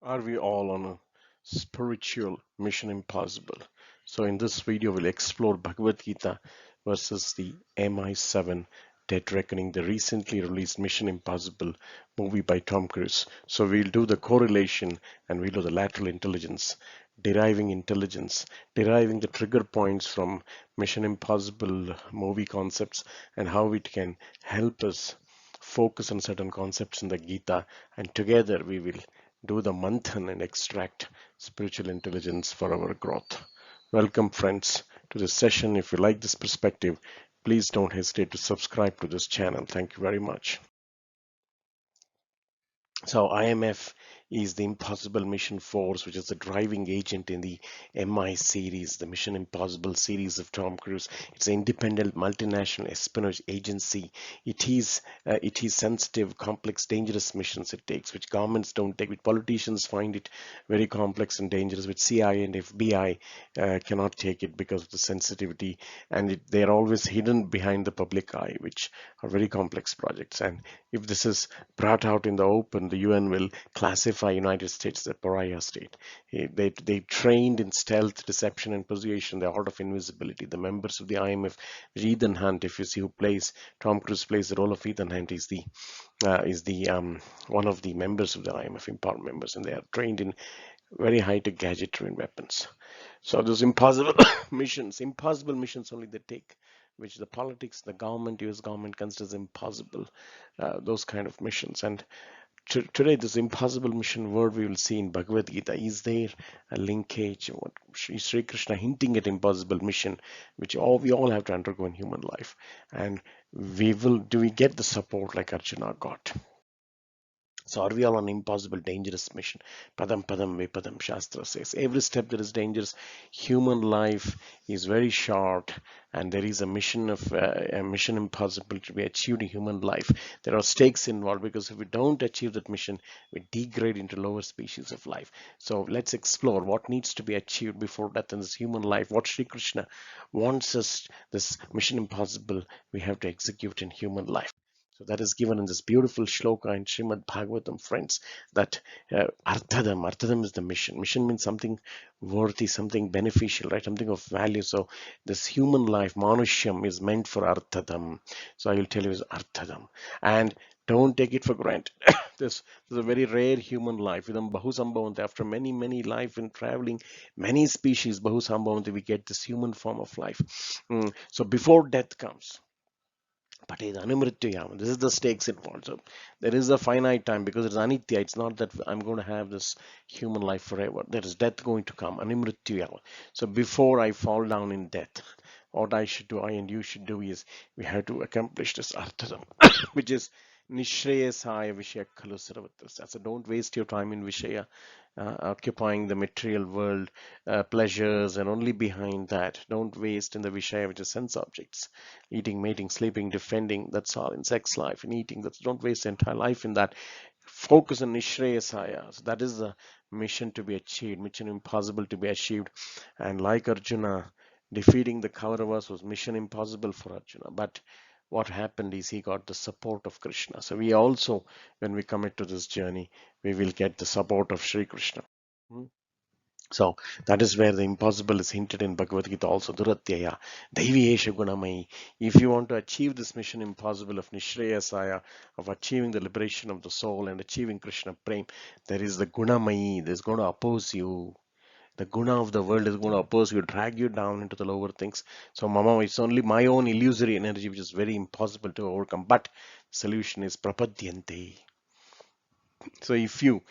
Are we all on a spiritual mission impossible? So in this video, we'll explore Bhagavad Gita versus the MI7 Dead Reckoning, the recently released Mission Impossible movie by Tom Cruise. So we'll do the correlation and we'll do the lateral intelligence, deriving the trigger points from Mission Impossible movie concepts and how it can help us focus on certain concepts in the Gita, and together we will do the manthan and extract spiritual intelligence for our growth. Welcome, friends, to this session. If you like this perspective, please don't hesitate to subscribe to this channel. Thank you very much. So IMF is the Impossible Mission Force, which is the driving agent in the MI series, the Mission Impossible series of Tom Cruise. It's an independent multinational espionage agency. It is sensitive, complex, dangerous missions it takes, which governments don't take, which politicians find it very complex and dangerous, which CIA and FBI cannot take it because of the sensitivity, and they're always hidden behind the public eye, which are very complex projects. And if this is brought out in the open, the UN will classify United States as a pariah state. They trained in stealth, deception, and persuasion, the art of invisibility. The members of the IMF, Ethan Hunt, if you see who plays, Tom Cruise plays the role of Ethan Hunt, is the one of the members of the IMF, important members, and they are trained in very high-tech gadgetry and weapons. So those impossible impossible missions only they take, which the politics, the government, US government considers impossible, those kind of missions. And today, this impossible mission word we will see in Bhagavad Gita, is there a linkage? What Sri Krishna hinting at impossible mission, which we all have to undergo in human life, and do we get the support like Arjuna got? So are we all on impossible, dangerous mission? Padam padam vipadam, Shastra says. Every step that is dangerous. Human life is very short, and there is a mission impossible to be achieved in human life. There are stakes involved, because if we don't achieve that mission, we degrade into lower species of life. So let's explore what needs to be achieved before death in this human life. What Sri Krishna wants us, this mission impossible, we have to execute in human life. So that is given in this beautiful shloka in Srimad Bhagavatam, friends, that Arthadam is the mission. Mission means something worthy, something beneficial, right? Something of value. So this human life, Manushyam, is meant for Arthadam. So I will tell you is Arthadam. And don't take it for granted. This is a very rare human life. After many, many life in traveling, many species, Bahusambhavanti, we get this human form of life. So before death comes, but this is the stakes involved. So there is a finite time, because it's anitya. It's not that I'm going to have this human life forever. There is death going to come. Animrityuyam. So before I fall down in death, what I and you should do is we have to accomplish this arthadam, which is nishreyasaya vishaya khalu sarvatra. So don't waste your time in vishaya, occupying the material world, pleasures, and only behind that. Don't waste in the vishaya, which is sense objects, eating, mating, sleeping, defending. That's all in sex life and eating. Don't waste the entire life in that. Focus on nishreyasaya. So that is the mission to be achieved, mission impossible to be achieved. And like Arjuna, defeating the Kauravas was mission impossible for Arjuna. But what happened is he got the support of Krishna. So we also, when we commit to this journey, we will get the support of Sri Krishna. So that is where the impossible is hinted in Bhagavad Gita also. Duratyaya, Daiviyesha Gunamai. If you want to achieve this mission impossible of Nishreyasaya, of achieving the liberation of the soul and achieving Krishna Prem, there is the Gunamai that is going to oppose you. The guna of the world is going to oppose you, drag you down into the lower things. So mama, it's only my own illusory energy which is very impossible to overcome. But the solution is prapadyante. So if you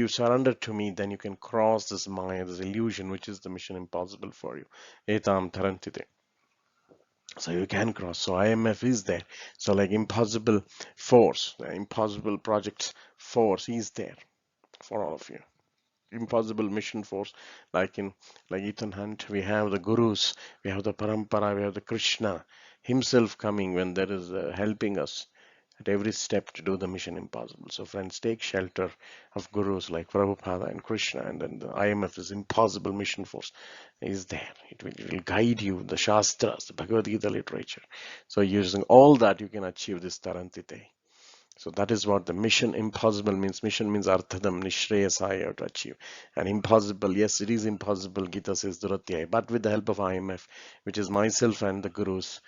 surrender to me, then you can cross this maya, this illusion, which is the mission impossible for you. Etam tarantite. So you can cross. So IMF is there. So like impossible force, the impossible projects force is there for all of you. Impossible mission force, like Ethan Hunt, we have the gurus, we have the parampara, we have the Krishna himself coming when there is helping us at every step to do the mission impossible. So friends, take shelter of gurus like Prabhupada and Krishna, and then the IMF is impossible mission force is there. It will guide you, the Shastras, the Bhagavad Gita literature. So using all that, you can achieve this Tarantite. So that is what the mission impossible means. Mission means arthadam, nishreyasaya, to achieve. And impossible, yes, it is impossible, Gita says Duratyaya, but with the help of IMF, which is myself and the gurus,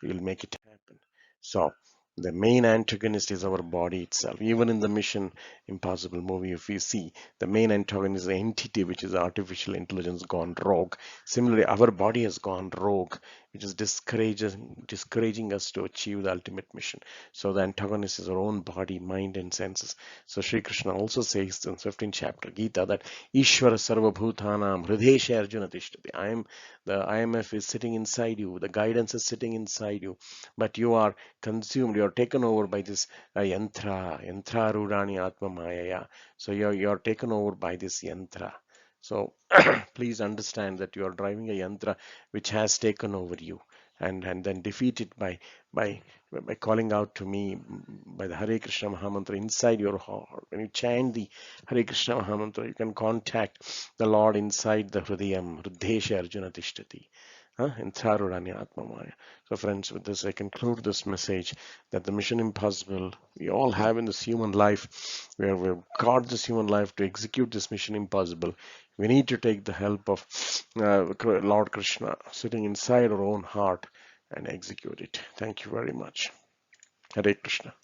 we will make it happen. So the main antagonist is our body itself. Even in the Mission Impossible movie, if we see, the main antagonist is the entity, which is artificial intelligence gone rogue. Similarly, our body has gone rogue, which is discouraging us to achieve the ultimate mission. So the antagonist is our own body, mind, and senses. So Sri Krishna also says in 15th chapter Gita that Ishvara Sarva Bhutanam Hridesha Arjuna Tishtati. The IMF is sitting inside you, the guidance is sitting inside you, but you are consumed, you are taken over by this yantra rudani atma mayaya. So you're taken over by this yantra. So please understand that you are driving a yantra which has taken over you, and then defeat it by by calling out to me by the Hare Krishna Mahamantra inside your heart. When you chant the Hare Krishna Mahamantra, you can contact the Lord inside the Hridayam, Hridesha Arjuna Tishtati. In Tharurani Atma Maya. So, friends, with this, I conclude this message that the mission impossible we all have in this human life, where we've got this human life to execute this mission impossible, we need to take the help of Lord Krishna sitting inside our own heart and execute it. Thank you very much. Hare Krishna.